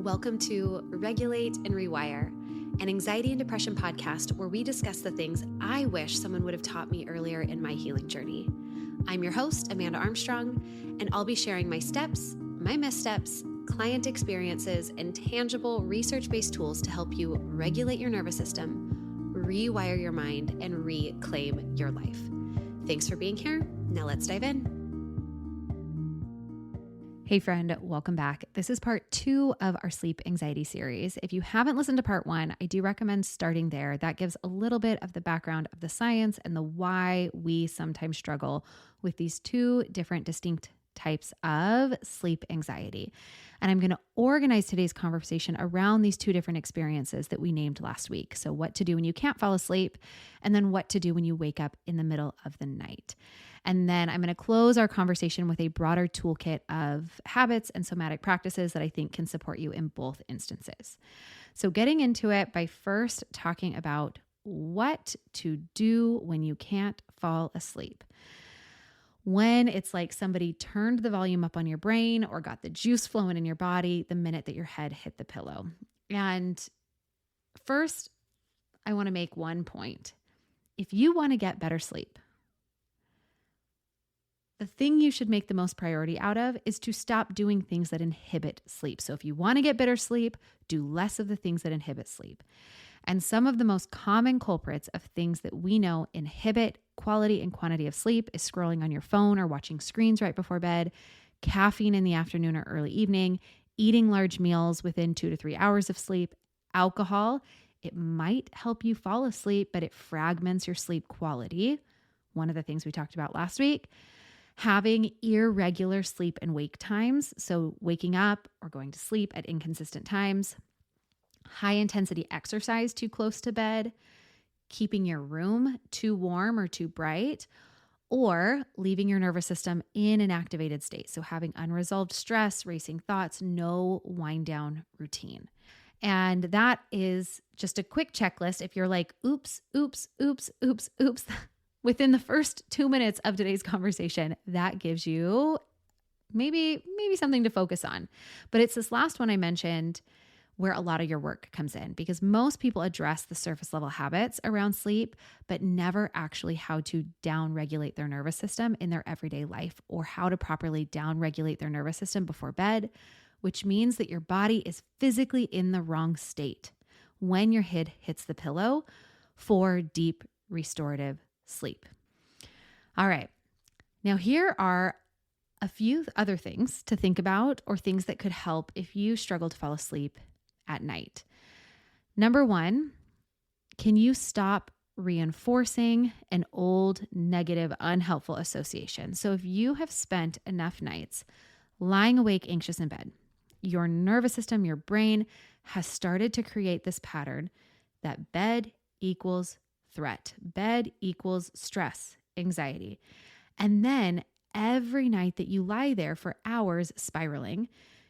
Welcome to Regulate and Rewire, an anxiety and depression podcast where we discuss the things I wish someone would have taught me earlier in my healing journey. I'm your host, Amanda Armstrong, and I'll be sharing my steps, my missteps, client experiences, and tangible research-based tools to help you regulate your nervous system, rewire your mind, and reclaim your life. Thanks for being here. Now let's dive in. Hey friend, welcome back. This is part 2 of our sleep anxiety series. If you haven't listened to part 1, I do recommend starting there. That gives a little bit of the background of the science and the why we sometimes struggle with these two different distinct types of sleep anxiety. And I'm going to organize today's conversation around these two different experiences that we named last week. So what to do when you can't fall asleep, and then what to do when you wake up in the middle of the night. And then I'm going to close our conversation with a broader toolkit of habits and somatic practices that I think can support you in both instances. So getting into it by first talking about what to do when you can't fall asleep. When it's like somebody turned the volume up on your brain or got the juice flowing in your body the minute that your head hit the pillow. And first, I want to make one point. If you want to get better sleep, the thing you should make the most priority out of is to stop doing things that inhibit sleep. So if you want to get better sleep, do less of the things that inhibit sleep. And some of the most common culprits of things that we know inhibit quality and quantity of sleep is scrolling on your phone or watching screens right before bed, caffeine in the afternoon or early evening, eating large meals within 2 to 3 hours of sleep, alcohol. It might help you fall asleep, but it fragments your sleep quality. One of the things we talked about last week. Having irregular sleep and wake times, so waking up or going to sleep at inconsistent times, high intensity exercise too close to bed, keeping your room too warm or too bright, or leaving your nervous system in an activated state. So having unresolved stress, racing thoughts, no wind down routine. And that is just a quick checklist. If you're like, oops, within the first 2 minutes of today's conversation, that gives you maybe something to focus on. But it's this last one I mentioned where a lot of your work comes in, because most people address the surface level habits around sleep, but never actually how to down-regulate their nervous system in their everyday life, or how to properly down-regulate their nervous system before bed, which means that your body is physically in the wrong state when your head hits the pillow for deep restorative sleep. All right. Now, here are a few other things to think about, or things that could help if you struggle to fall asleep at night. Number 1, can you stop reinforcing an old, negative, unhelpful association? So if you have spent enough nights lying awake, anxious in bed, your nervous system, your brain has started to create this pattern that bed equals threat. Bed equals stress, anxiety. And then every night that you lie there for hours spiraling,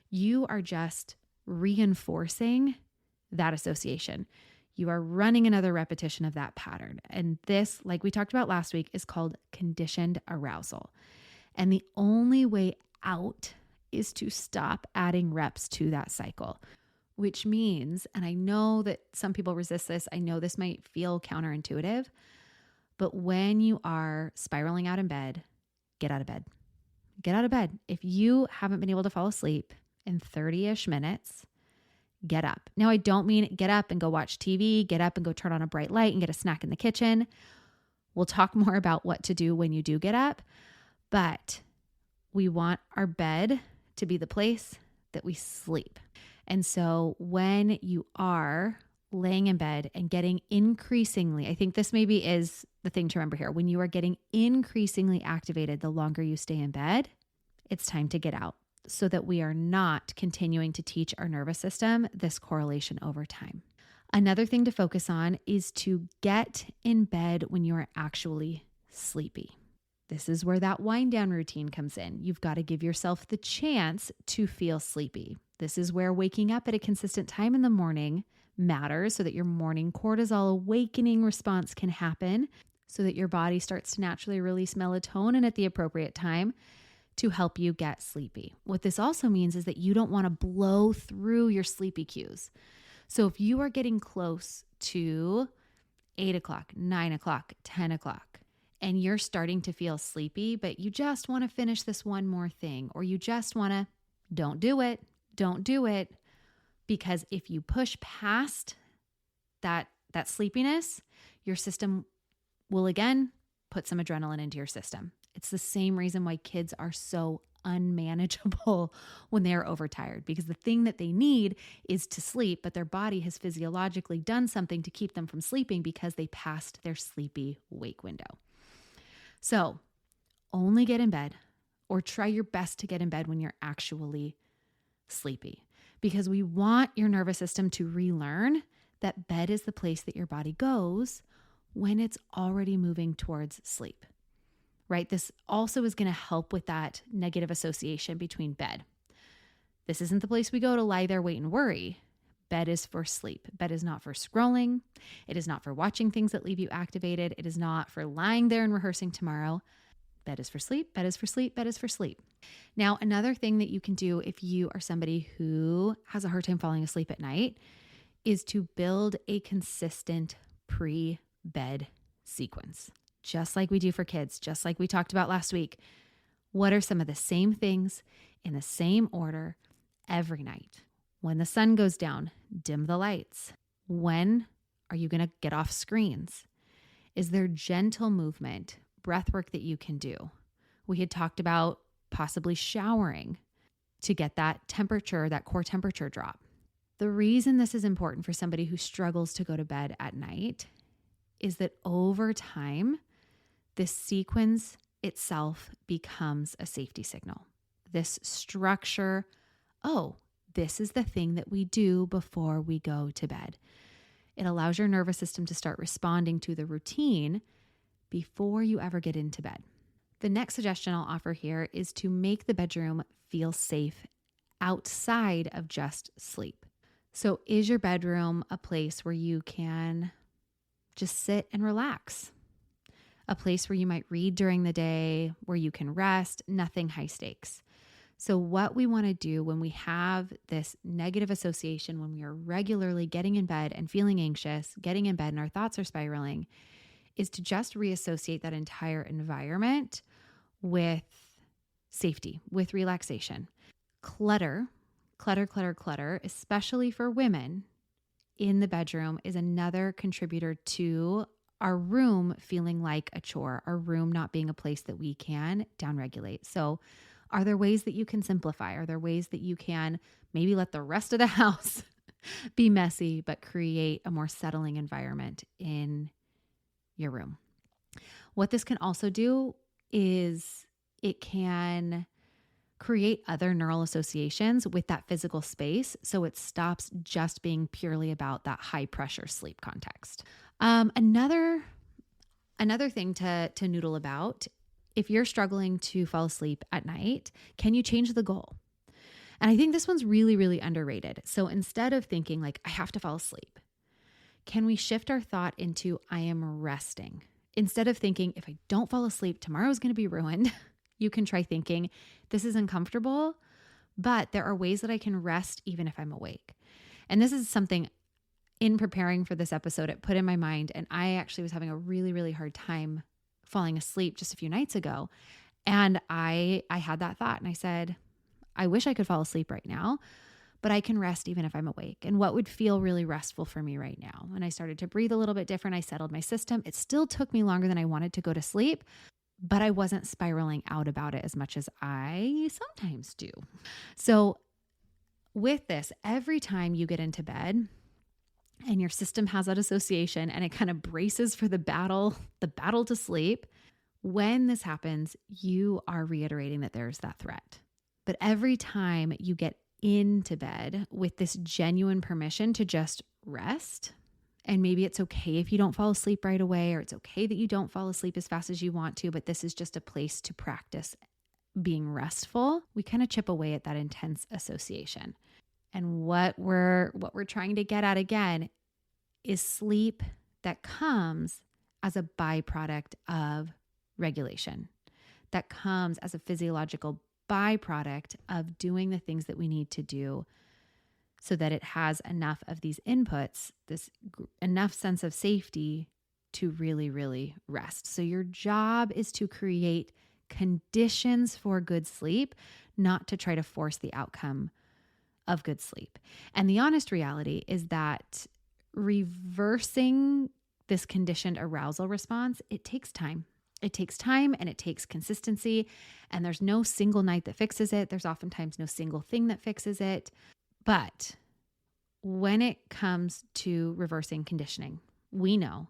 you are just reinforcing that association. You are running another repetition of that pattern. And this, like we talked about last week, is called conditioned arousal. And the only way out is to stop adding reps to that cycle. Which means, and I know that some people resist this, I know this might feel counterintuitive, but when you are spiraling out in bed, get out of bed. Get out of bed. If you haven't been able to fall asleep in 30-ish minutes, get up. Now, I don't mean get up and go watch TV, get up and go turn on a bright light and get a snack in the kitchen. We'll talk more about what to do when you do get up, but we want our bed to be the place that we sleep. And so when you are laying in bed and getting increasingly, I think this maybe is the thing to remember here, when you are getting increasingly activated the longer you stay in bed, it's time to get out so that we are not continuing to teach our nervous system this correlation over time. Another thing to focus on is to get in bed when you are actually sleepy. This is where that wind down routine comes in. You've got to give yourself the chance to feel sleepy. This is where waking up at a consistent time in the morning matters so that your morning cortisol awakening response can happen, so that your body starts to naturally release melatonin at the appropriate time to help you get sleepy. What this also means is that you don't want to blow through your sleepy cues. So if you are getting close to 8 o'clock, 9 o'clock, 10 o'clock, and you're starting to feel sleepy, but you just want to finish this one more thing, or you just want to, don't do it. Because if you push past that sleepiness, your system will again put some adrenaline into your system. It's the same reason why kids are so unmanageable when they are overtired, because the thing that they need is to sleep, but their body has physiologically done something to keep them from sleeping because they passed their sleepy wake window. So only get in bed, or try your best to get in bed when you're actually sleepy, because we want your nervous system to relearn that bed is the place that your body goes when it's already moving towards sleep, right? This also is going to help with that negative association between bed. This isn't the place we go to lie there, wait, and worry. Bed is for sleep. Bed is not for scrolling. It is not for watching things that leave you activated. It is not for lying there and rehearsing tomorrow. Bed is for sleep. Bed is for sleep. Bed is for sleep. Now, another thing that you can do if you are somebody who has a hard time falling asleep at night is to build a consistent pre-bed sequence, just like we do for kids, just like we talked about last week. What are some of the same things in the same order every night? When the sun goes down, dim the lights. When are you going to get off screens? Is there gentle movement, breath work that you can do? We had talked about possibly showering to get that temperature, that core temperature drop. The reason this is important for somebody who struggles to go to bed at night is that over time, this sequence itself becomes a safety signal. This structure, this is the thing that we do before we go to bed. It allows your nervous system to start responding to the routine before you ever get into bed. The next suggestion I'll offer here is to make the bedroom feel safe outside of just sleep. So is your bedroom a place where you can just sit and relax? A place where you might read during the day, where you can rest, nothing high stakes. So what we want to do when we have this negative association, when we are regularly getting in bed and feeling anxious, getting in bed and our thoughts are spiraling, is to just reassociate that entire environment with safety, with relaxation. Clutter, especially for women in the bedroom, is another contributor to our room feeling like a chore, our room not being a place that we can downregulate. So are there ways that you can simplify? Are there ways that you can maybe let the rest of the house be messy, but create a more settling environment in your room? What this can also do is it can create other neural associations with that physical space, so it stops just being purely about that high pressure sleep context. Another thing to noodle about, if you're struggling to fall asleep at night, can you change the goal? And I think this one's really, really underrated. So instead of thinking like, I have to fall asleep, can we shift our thought into, I am resting? Instead of thinking, if I don't fall asleep, tomorrow's going to be ruined. You can try thinking, this is uncomfortable, but there are ways that I can rest even if I'm awake. And this is something in preparing for this episode, it put in my mind. And I actually was having a really, really hard time falling asleep just a few nights ago. And I had that thought and I said, I wish I could fall asleep right now, but I can rest even if I'm awake. And what would feel really restful for me right now? And I started to breathe a little bit different. I settled my system. It still took me longer than I wanted to go to sleep, but I wasn't spiraling out about it as much as I sometimes do. So with this, every time you get into bed and your system has that association and it kind of braces for the battle to sleep, when this happens, you are reiterating that there's that threat. But every time you get into bed with this genuine permission to just rest, and maybe it's okay if you don't fall asleep right away, or it's okay that you don't fall asleep as fast as you want to, but this is just a place to practice being restful, we kind of chip away at that intense association. And what we're trying to get at again is sleep that comes as a byproduct of regulation. that comes as a physiological byproduct of doing the things that we need to do so that it has enough of these inputs, enough sense of safety to really, really rest. So your job is to create conditions for good sleep, not to try to force the outcome of good sleep. And the honest reality is that reversing this conditioned arousal response, it takes time. It takes time and it takes consistency. And there's no single night that fixes it. There's oftentimes no single thing that fixes it. But when it comes to reversing conditioning, we know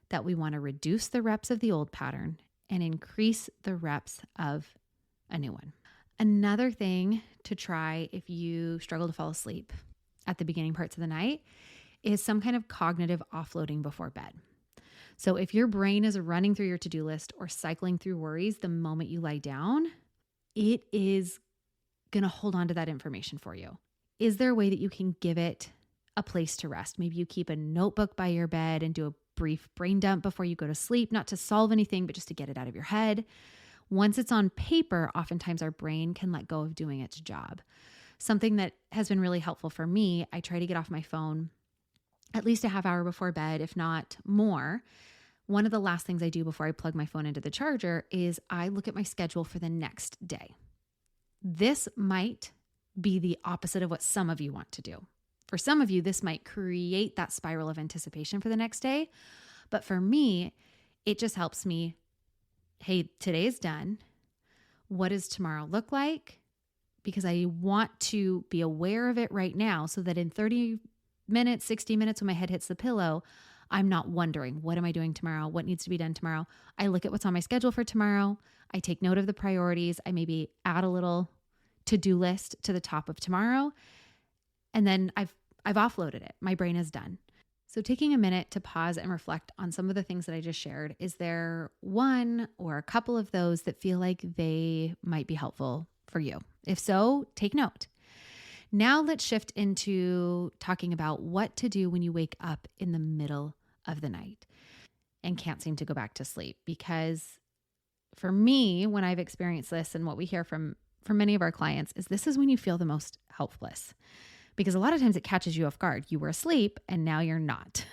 that we want to reduce the reps of the old pattern and increase the reps of a new one. Another thing to try if you struggle to fall asleep at the beginning parts of the night is some kind of cognitive offloading before bed. So if your brain is running through your to-do list or cycling through worries the moment you lie down, it is going to hold on to that information for you. Is there a way that you can give it a place to rest? Maybe you keep a notebook by your bed and do a brief brain dump before you go to sleep, not to solve anything, but just to get it out of your head. Once it's on paper, oftentimes our brain can let go of doing its job. Something that has been really helpful for me, I try to get off my phone at least a half hour before bed, if not more. One of the last things I do before I plug my phone into the charger is I look at my schedule for the next day. This might be the opposite of what some of you want to do. For some of you, this might create that spiral of anticipation for the next day. But for me, it just helps me, hey, today's done. What does tomorrow look like? Because I want to be aware of it right now so that in 30 minutes, 60 minutes when my head hits the pillow, I'm not wondering, what am I doing tomorrow? What needs to be done tomorrow? I look at what's on my schedule for tomorrow. I take note of the priorities. I maybe add a little to-do list to the top of tomorrow. And then I've offloaded it. My brain is done. So taking a minute to pause and reflect on some of the things that I just shared, is there one or a couple of those that feel like they might be helpful for you? If so, take note. Now let's shift into talking about what to do when you wake up in the middle of the night and can't seem to go back to sleep. Because for me, when I've experienced this and what we hear from many of our clients is this is when you feel the most helpless. Because a lot of times it catches you off guard. You were asleep and now you're not.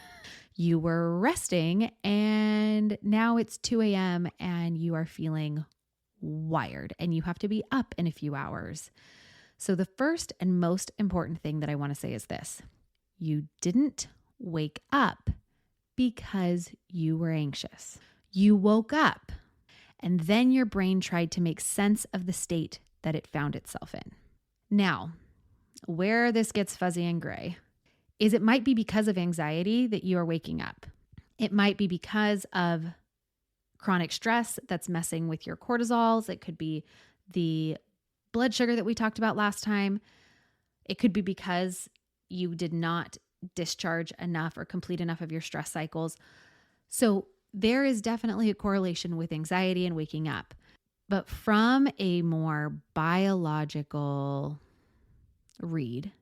You were resting and now it's 2 a.m. and you are feeling wired and you have to be up in a few hours. So the first and most important thing that I want to say is this: you didn't wake up because you were anxious. You woke up and then your brain tried to make sense of the state that it found itself in. Now, where this gets fuzzy and gray is it might be because of anxiety that you are waking up. It might be because of chronic stress that's messing with your cortisols. It could be the blood sugar that we talked about last time. It could be because you did not discharge enough or complete enough of your stress cycles. So there is definitely a correlation with anxiety and waking up. But from a more biological read,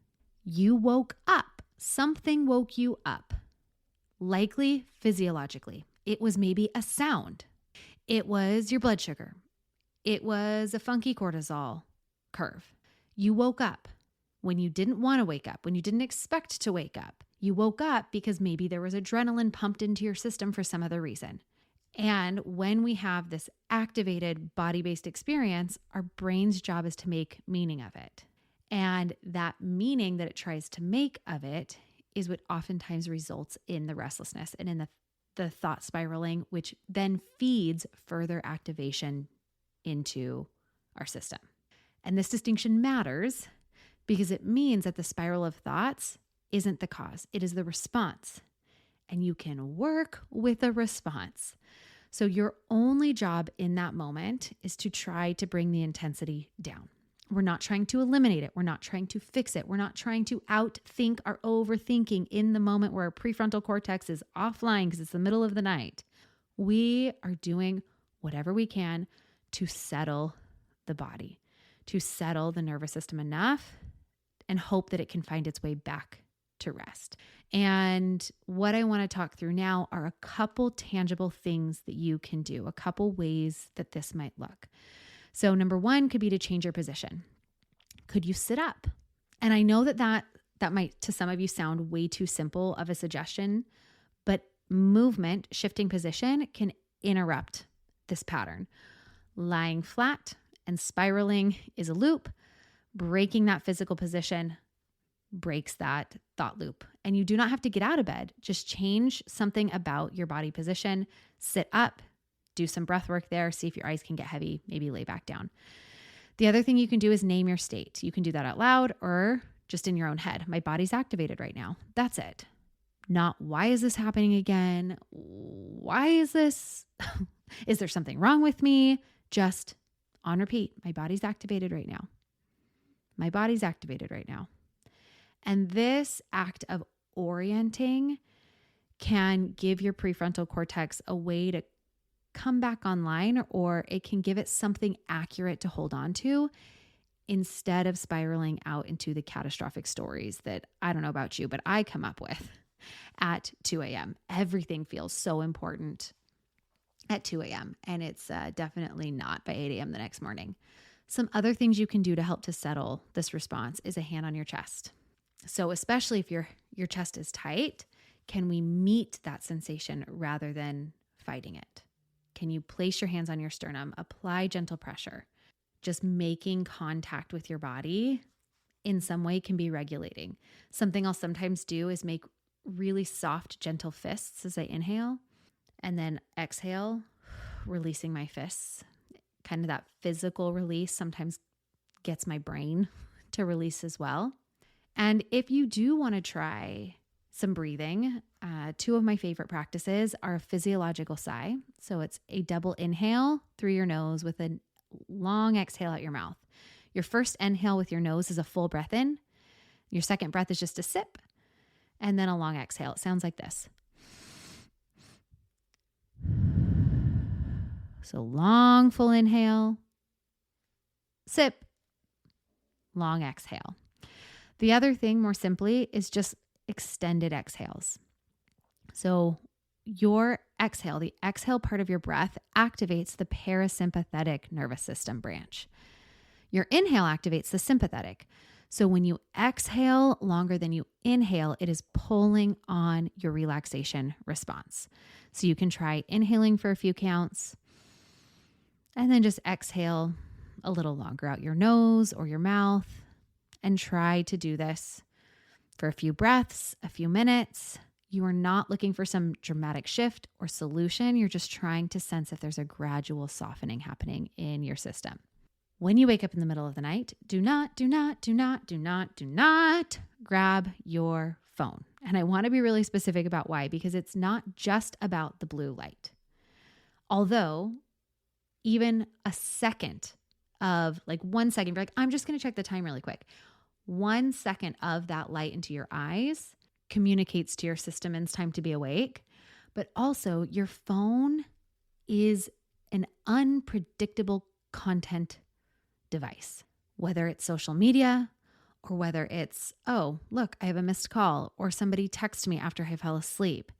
you woke up. Something woke you up, likely physiologically. It was maybe a sound. It was your blood sugar. It was a funky cortisol curve. You woke up when you didn't want to wake up, when you didn't expect to wake up. You woke up because maybe there was adrenaline pumped into your system for some other reason. And when we have this activated body-based experience, our brain's job is to make meaning of it. And that meaning that it tries to make of it is what oftentimes results in the restlessness and in the thought spiraling, which then feeds further activation into our system. And this distinction matters because it means that the spiral of thoughts isn't the cause. It is the response. And you can work with a response. So your only job in that moment is to try to bring the intensity down. We're not trying to eliminate it. We're not trying to fix it. We're not trying to outthink our overthinking in the moment where our prefrontal cortex is offline because it's the middle of the night. We are doing whatever we can to settle the body, to settle the nervous system enough and hope that it can find its way back to rest. And what I want to talk through now are a couple tangible things that you can do, a couple ways that this might look. So number one could be to change your position. Could you sit up? And I know that might to some of you sound way too simple of a suggestion, but movement, shifting position can interrupt this pattern. Lying flat and spiraling is a loop. Breaking that physical position breaks that thought loop. And you do not have to get out of bed. Just change something about your body position. Sit up, do some breath work there. See if your eyes can get heavy. Maybe lay back down. The other thing you can do is name your state. You can do that out loud or just in your own head. My body's activated right now. That's it. Not why is this happening again? Why is this? Is there something wrong with me? Just on repeat. My body's activated right now. My body's activated right now. And this act of orienting can give your prefrontal cortex a way to come back online, or it can give it something accurate to hold on to instead of spiraling out into the catastrophic stories that I don't know about you, but I come up with at 2 a.m. Everything feels so important at 2 a.m. and it's definitely not by 8 a.m. the next morning. Some other things you can do to help to settle this response is a hand on your chest. So especially if your chest is tight, can we meet that sensation rather than fighting it? Can you place your hands on your sternum, apply gentle pressure? Just making contact with your body in some way can be regulating. Something I'll sometimes do is make really soft, gentle fists as I inhale and then exhale, releasing my fists. Kind of that physical release sometimes gets my brain to release as well. And if you do want to try some breathing, two of my favorite practices are a physiological sigh. So it's a double inhale through your nose with a long exhale out your mouth. Your first inhale with your nose is a full breath in. Your second breath is just a sip and then a long exhale. It sounds like this. So long full inhale, sip, long exhale. The other thing more simply is just extended exhales. So your exhale, the exhale part of your breath activates the parasympathetic nervous system branch. Your inhale activates the sympathetic. So when you exhale longer than you inhale, it is pulling on your relaxation response. So you can try inhaling for a few counts and then just exhale a little longer out your nose or your mouth and try to do this for a few breaths, a few minutes. You are not looking for some dramatic shift or solution. You're just trying to sense if there's a gradual softening happening in your system. When you wake up in the middle of the night, do not grab your phone. And I want to be really specific about why, because it's not just about the blue light. Although even a second of 1 second, you're like, I'm just going to check the time really quick. 1 second of that light into your eyes communicates to your system it's time to be awake. But also your phone is an unpredictable content device, whether it's social media or whether it's, oh, look, I have a missed call or somebody texted me after I fell asleep.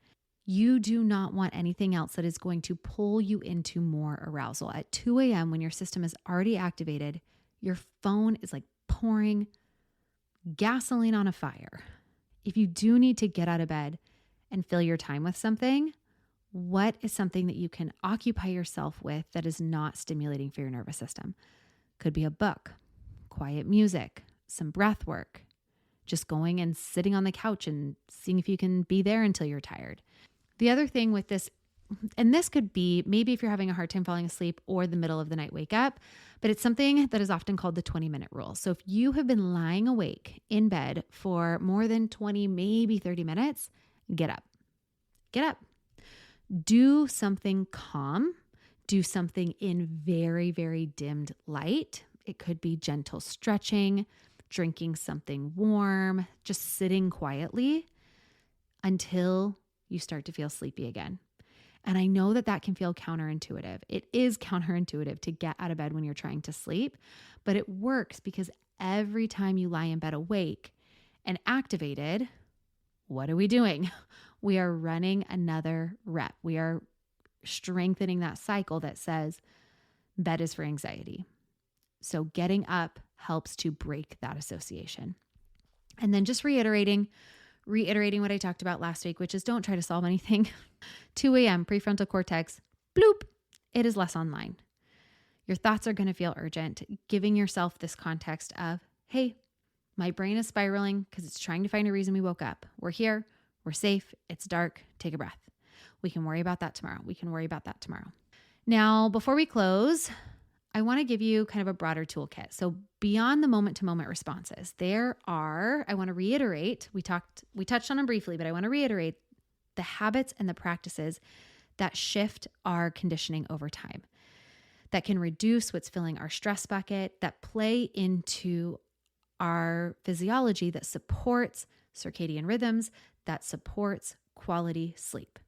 You do not want anything else that is going to pull you into more arousal. At 2 a.m., when your system is already activated, your phone is like pouring gasoline on a fire. If you do need to get out of bed and fill your time with something, what is something that you can occupy yourself with that is not stimulating for your nervous system? Could be a book, quiet music, some breath work, just going and sitting on the couch and seeing if you can be there until you're tired. The other thing with this, and this could be maybe if you're having a hard time falling asleep or the middle of the night wake up, but it's something that is often called the 20-minute rule. So if you have been lying awake in bed for more than 20, maybe 30 minutes, get up. Get up. Do something calm. Do something in very, very dimmed light. It could be gentle stretching, drinking something warm, just sitting quietly until you start to feel sleepy again. And I know that can feel counterintuitive. It is counterintuitive to get out of bed when you're trying to sleep, but it works because every time you lie in bed awake and activated, what are we doing? We are running another rep. We are strengthening that cycle that says bed is for anxiety. So getting up helps to break that association. And then just reiterating what I talked about last week, which is don't try to solve anything. 2 a.m. prefrontal cortex, bloop, it is less online. Your thoughts are going to feel urgent, giving yourself this context of, hey, my brain is spiraling because it's trying to find a reason we woke up. We're here. We're safe. It's dark. Take a breath. We can worry about that tomorrow. Now, before we close, I want to give you kind of a broader toolkit. So beyond the moment-to-moment responses, I want to reiterate, we touched on them briefly, but I want to reiterate the habits and the practices that shift our conditioning over time, that can reduce what's filling our stress bucket, that play into our physiology, that supports circadian rhythms, that supports quality sleep.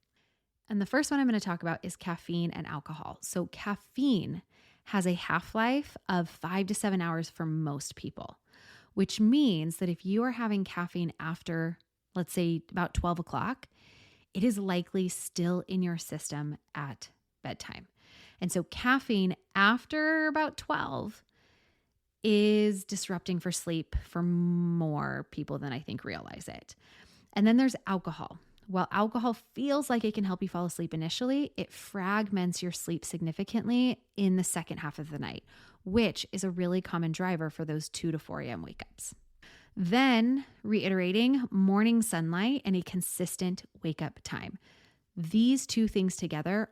And the first one I'm going to talk about is caffeine and alcohol. So caffeine has a half-life of 5 to 7 hours for most people, which means that if you are having caffeine after, let's say, about 12 o'clock, it is likely still in your system at bedtime. And so caffeine after about 12 is disrupting for sleep for more people than I think realize it. And then there's alcohol. While alcohol feels like it can help you fall asleep initially, it fragments your sleep significantly in the second half of the night, which is a really common driver for those 2 to 4 a.m. wake-ups. Then reiterating morning sunlight and a consistent wake-up time. These two things together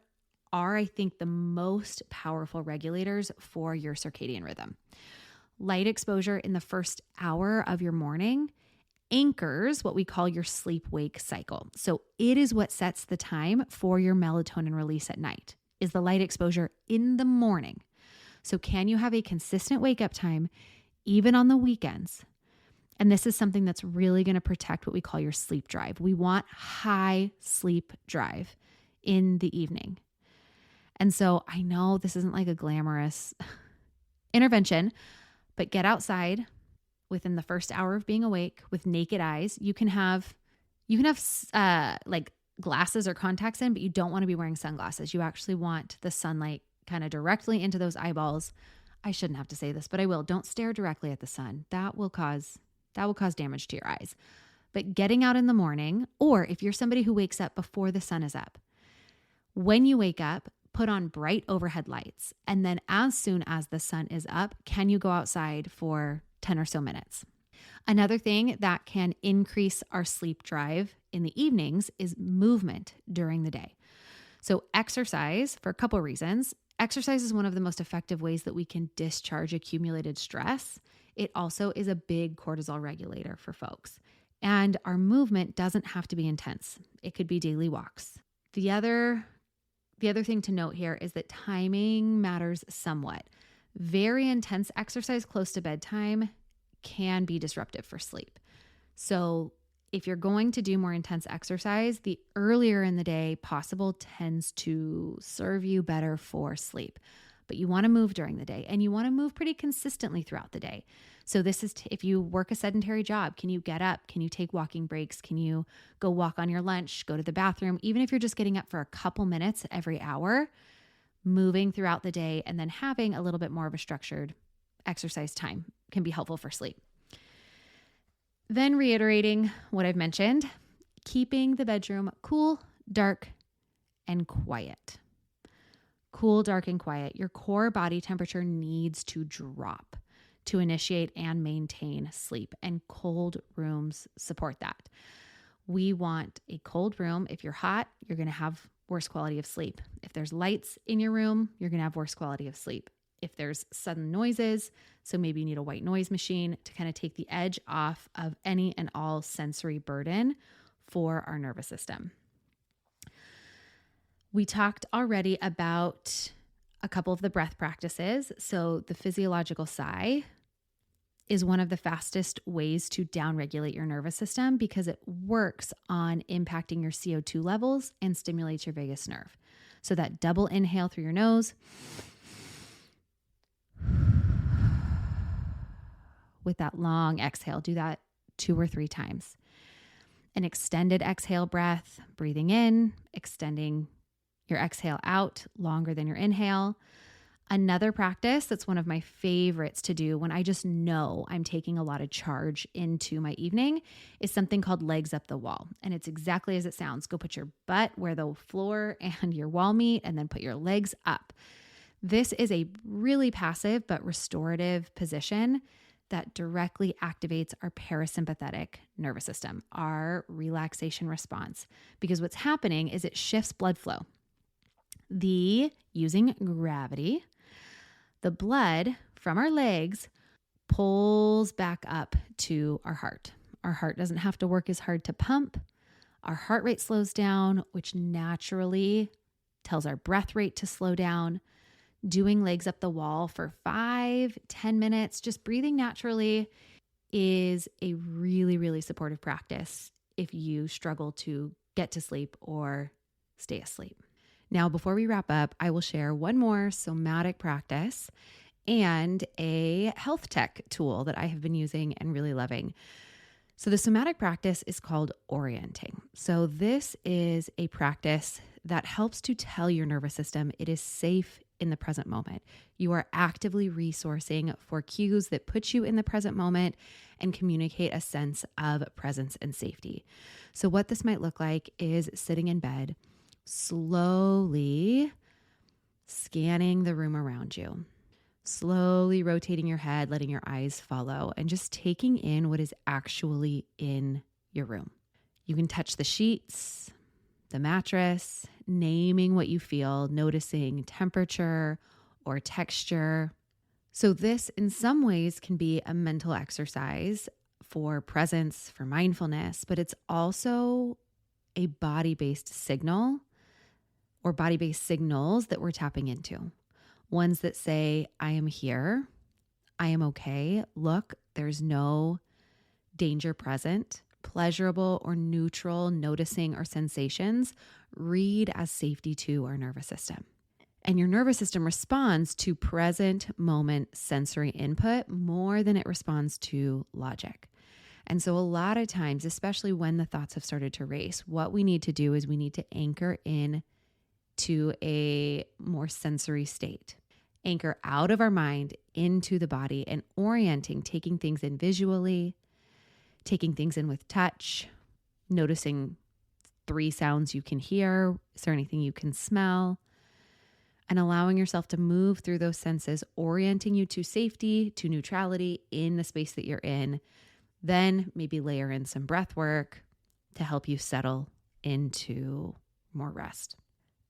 are, I think, the most powerful regulators for your circadian rhythm. Light exposure in the first hour of your morning anchors what we call your sleep-wake cycle. So it is what sets the time for your melatonin release at night, is the light exposure in the morning. So can you have a consistent wake-up time even on the weekends? And this is something that's really going to protect what we call your sleep drive. We want high sleep drive in the evening. And so I know this isn't like a glamorous intervention, but get outside within the first hour of being awake with naked eyes. You can have like glasses or contacts in, but you don't want to be wearing sunglasses. You actually want the sunlight kind of directly into those eyeballs. I shouldn't have to say this, but I will. Don't stare directly at the sun. That will cause damage to your eyes. But getting out in the morning, or if you're somebody who wakes up before the sun is up, when you wake up, put on bright overhead lights. And then as soon as the sun is up, can you go outside for 10 or so minutes? Another thing that can increase our sleep drive in the evenings is movement during the day. So exercise, for a couple of reasons. Exercise is one of the most effective ways that we can discharge accumulated stress. It also is a big cortisol regulator for folks. And our movement doesn't have to be intense. It could be daily walks. The other thing to note here is that timing matters somewhat. Very intense exercise close to bedtime can be disruptive for sleep. So if you're going to do more intense exercise, the earlier in the day possible tends to serve you better for sleep. But you want to move during the day, and you want to move pretty consistently throughout the day. So this is if you work a sedentary job, can you get up? Can you take walking breaks? Can you go walk on your lunch, go to the bathroom? Even if you're just getting up for a couple minutes every hour, moving throughout the day and then having a little bit more of a structured exercise time can be helpful for sleep. Then reiterating what I've mentioned, keeping the bedroom cool, dark, and quiet. Cool, dark, and quiet. Your core body temperature needs to drop to initiate and maintain sleep, and cold rooms support that. We want a cold room. If you're hot, you're going to have worse quality of sleep. If there's lights in your room, you're going to have worse quality of sleep. If there's sudden noises, so maybe you need a white noise machine to kind of take the edge off of any and all sensory burden for our nervous system. We talked already about a couple of the breath practices. So the physiological sigh is one of the fastest ways to downregulate your nervous system because it works on impacting your CO2 levels and stimulates your vagus nerve. So that double inhale through your nose with that long exhale, do that 2 or 3 times. An extended exhale breath, breathing in, extending your exhale out longer than your inhale. Another practice that's one of my favorites to do when I just know I'm taking a lot of charge into my evening is something called legs up the wall. And it's exactly as it sounds. Go put your butt where the floor and your wall meet, and then put your legs up. This is a really passive but restorative position that directly activates our parasympathetic nervous system, our relaxation response. Because what's happening is it shifts blood flow. Using gravity, the blood from our legs pulls back up to our heart. Our heart doesn't have to work as hard to pump. Our heart rate slows down, which naturally tells our breath rate to slow down. Doing legs up the wall for 5-10 minutes, just breathing naturally, is a really, really supportive practice if you struggle to get to sleep or stay asleep. Now, before we wrap up, I will share one more somatic practice and a health tech tool that I have been using and really loving. So the somatic practice is called orienting. So this is a practice that helps to tell your nervous system it is safe in the present moment. You are actively resourcing for cues that put you in the present moment and communicate a sense of presence and safety. So what this might look like is sitting in bed, slowly scanning the room around you, slowly rotating your head, letting your eyes follow, and just taking in what is actually in your room. You can touch the sheets, the mattress, naming what you feel, noticing temperature or texture. So this in some ways can be a mental exercise for presence, for mindfulness, but it's also a body-based signal or body-based signals that we're tapping into. Ones that say, I am here, I am okay, look, there's no danger present. Pleasurable or neutral noticing or sensations read as safety to our nervous system. And your nervous system responds to present moment sensory input more than it responds to logic. And so a lot of times, especially when the thoughts have started to race, what we need to do is we need to anchor in to a more sensory state. Anchor out of our mind into the body and orienting, taking things in visually, taking things in with touch, noticing 3 sounds you can hear. Is there anything you can smell? And allowing yourself to move through those senses, orienting you to safety, to neutrality in the space that you're in. Then maybe layer in some breath work to help you settle into more rest.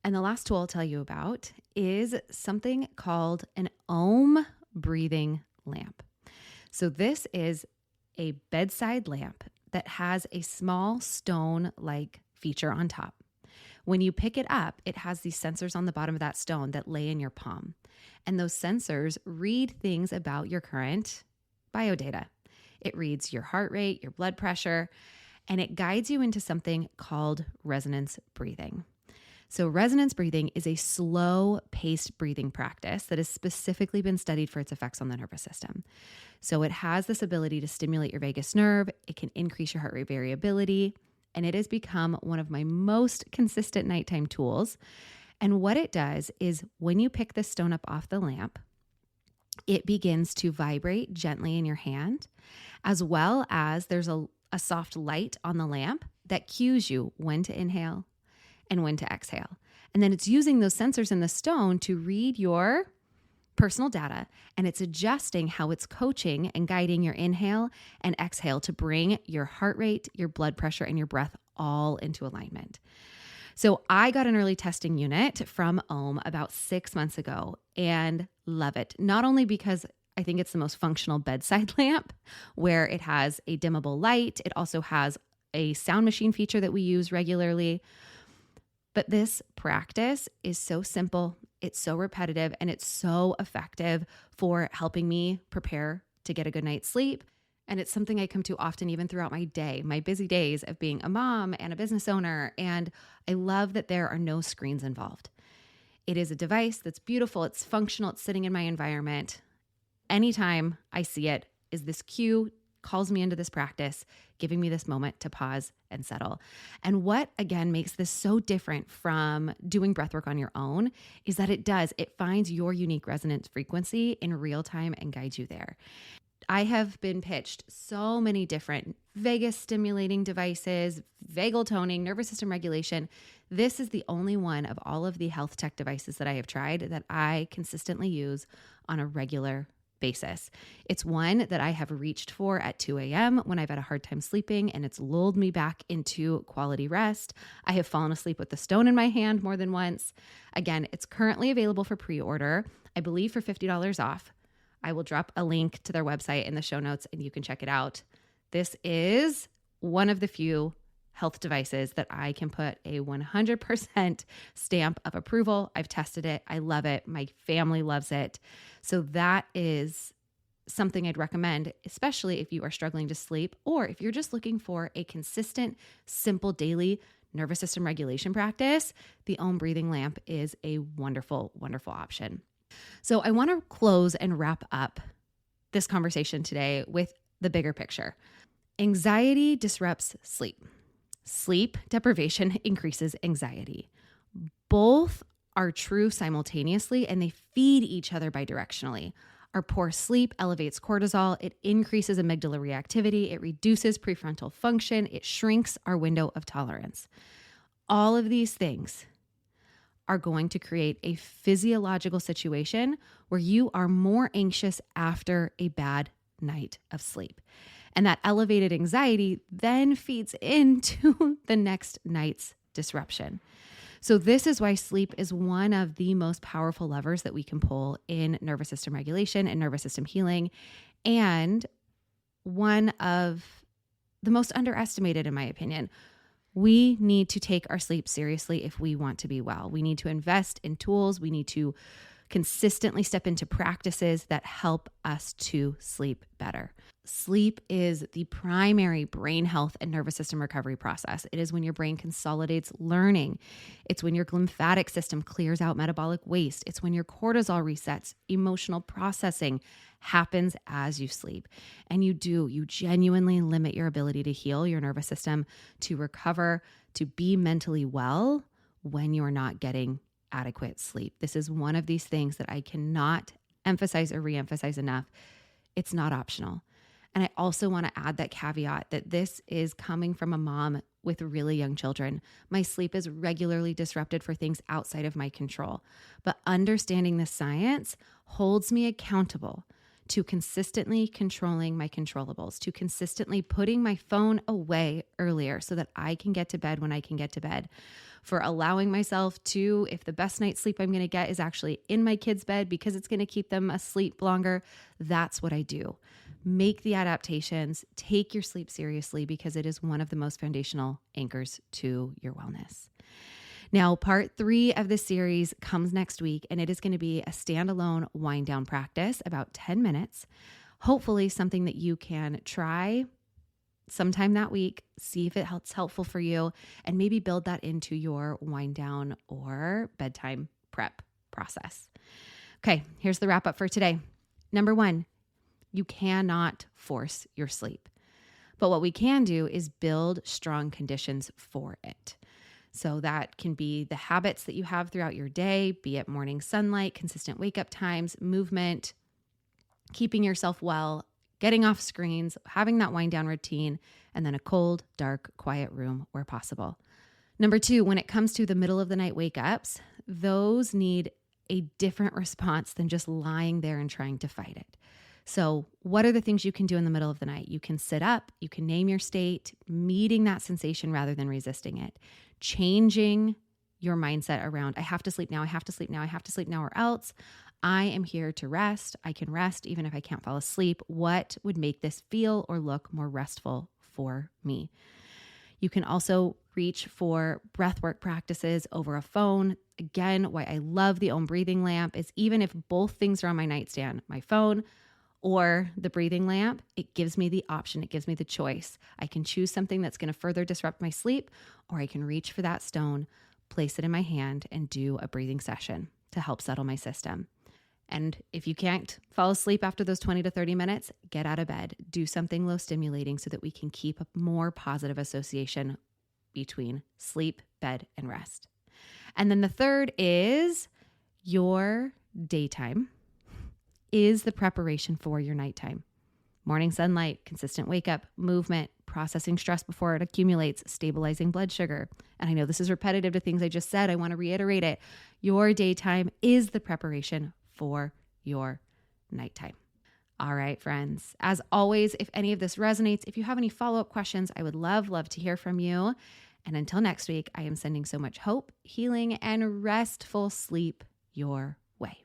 And the last tool I'll tell you about is something called an Om breathing lamp. So this is a bedside lamp that has a small stone-like feature on top. When you pick it up, it has these sensors on the bottom of that stone that lay in your palm. And those sensors read things about your current biodata. It reads your heart rate, your blood pressure, and it guides you into something called resonance breathing. So resonance breathing is a slow-paced breathing practice that has specifically been studied for its effects on the nervous system. So it has this ability to stimulate your vagus nerve, it can increase your heart rate variability, and it has become one of my most consistent nighttime tools. And what it does is when you pick this stone up off the lamp, it begins to vibrate gently in your hand, as well as there's a soft light on the lamp that cues you when to inhale and when to exhale. And then it's using those sensors in the stone to read your personal data, and it's adjusting how it's coaching and guiding your inhale and exhale to bring your heart rate, your blood pressure, and your breath all into alignment. So I got an early testing unit from Om about 6 months ago and love it. Not only because I think it's the most functional bedside lamp where it has a dimmable light, it also has a sound machine feature that we use regularly. But this practice is so simple, it's so repetitive, and it's so effective for helping me prepare to get a good night's sleep. And it's something I come to often, even throughout my day, my busy days of being a mom and a business owner. And I love that there are no screens involved. It is a device that's beautiful, it's functional, it's sitting in my environment. Anytime I see it is this cue calls me into this practice, giving me this moment to pause and settle. And what, again, makes this so different from doing breathwork on your own is that it finds your unique resonance frequency in real time and guides you there. I have been pitched so many different vagus stimulating devices, vagal toning, nervous system regulation. This is the only one of all of the health tech devices that I have tried that I consistently use on a regular basis. It's one that I have reached for at 2 a.m. when I've had a hard time sleeping, and it's lulled me back into quality rest. I have fallen asleep with the stone in my hand more than once. Again, it's currently available for pre-order, I believe for $50 off. I will drop a link to their website in the show notes and you can check it out. This is one of the few health devices that I can put a 100% stamp of approval. I've tested it. I love it. My family loves it. So that is something I'd recommend, especially if you are struggling to sleep or if you're just looking for a consistent, simple daily nervous system regulation practice. The Om breathing lamp is a wonderful, wonderful option. So I want to close and wrap up this conversation today with the bigger picture. Anxiety disrupts sleep. Sleep deprivation increases anxiety. Both are true simultaneously and they feed each other bidirectionally. Our poor sleep elevates cortisol. It increases amygdala reactivity. It reduces prefrontal function. It shrinks our window of tolerance. All of these things are going to create a physiological situation where you are more anxious after a bad night of sleep. And that elevated anxiety then feeds into the next night's disruption. So this is why sleep is one of the most powerful levers that we can pull in nervous system regulation and nervous system healing, and one of the most underestimated, in my opinion. We need to take our sleep seriously if we want to be well. We need to invest in tools. We need to consistently step into practices that help us to sleep better. Sleep is the primary brain health and nervous system recovery process. It is when your brain consolidates learning. It's when your lymphatic system clears out metabolic waste. It's when your cortisol resets. Emotional processing happens as you sleep. And you genuinely limit your ability to heal your nervous system, to recover, to be mentally well when you're not getting adequate sleep. This is one of these things that I cannot emphasize or reemphasize enough. It's not optional. And I also want to add that caveat that this is coming from a mom with really young children. My sleep is regularly disrupted for things outside of my control. But understanding the science holds me accountable to consistently controlling my controllables, to consistently putting my phone away earlier so that I can get to bed when I can get to bed, for allowing myself to, if the best night's sleep I'm going to get is actually in my kid's bed because it's going to keep them asleep longer, that's what I do. Make the adaptations, take your sleep seriously because it is one of the most foundational anchors to your wellness. Now, part 3 of this series comes next week, and it is going to be a standalone wind down practice, about 10 minutes. Hopefully something that you can try sometime that week, see if it's helpful for you, and maybe build that into your wind down or bedtime prep process. Okay, here's the wrap up for today. Number 1, you cannot force your sleep. But what we can do is build strong conditions for it. So that can be the habits that you have throughout your day, be it morning sunlight, consistent wake up times, movement, keeping yourself well, getting off screens, having that wind down routine, and then a cold, dark, quiet room where possible. Number 2, when it comes to the middle of the night wake ups, those need a different response than just lying there and trying to fight it. So what are the things you can do in the middle of the night? You can sit up, you can name your state, meeting that sensation rather than resisting it, changing your mindset around, I have to sleep now, I have to sleep now, I have to sleep now, or else I am here to rest. I can rest even if I can't fall asleep. What would make this feel or look more restful for me? You can also reach for breathwork practices over a phone. Again, why I love the Om breathing lamp is even if both things are on my nightstand, my phone or the breathing lamp, it gives me the option. It gives me the choice. I can choose something that's going to further disrupt my sleep, or I can reach for that stone, place it in my hand, and do a breathing session to help settle my system. And if you can't fall asleep after those 20 to 30 minutes, get out of bed, do something low stimulating so that we can keep a more positive association between sleep, bed, and rest. And then the third is your daytime is the preparation for your nighttime. Morning sunlight, consistent wake up, movement, processing stress before it accumulates, stabilizing blood sugar. And I know this is repetitive to things I just said. I want to reiterate it. Your daytime is the preparation for your nighttime. All right, friends. As always, if any of this resonates, if you have any follow-up questions, I would love to hear from you. And until next week, I am sending so much hope, healing, and restful sleep your way.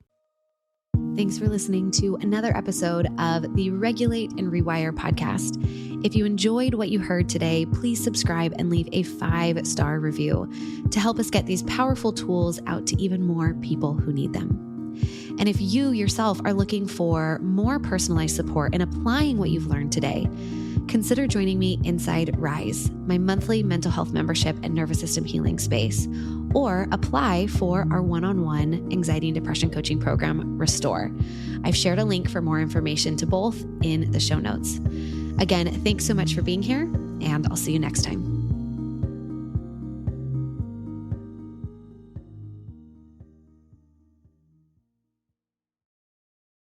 Thanks for listening to another episode of the Regulate and Rewire podcast. If you enjoyed what you heard today, please subscribe and leave a 5-star review to help us get these powerful tools out to even more people who need them. And if you yourself are looking for more personalized support in applying what you've learned today, consider joining me inside Rise, my monthly mental health membership and nervous system healing space, or apply for our one-on-one anxiety and depression coaching program, Restore. I've shared a link for more information to both in the show notes. Again, thanks so much for being here, and I'll see you next time.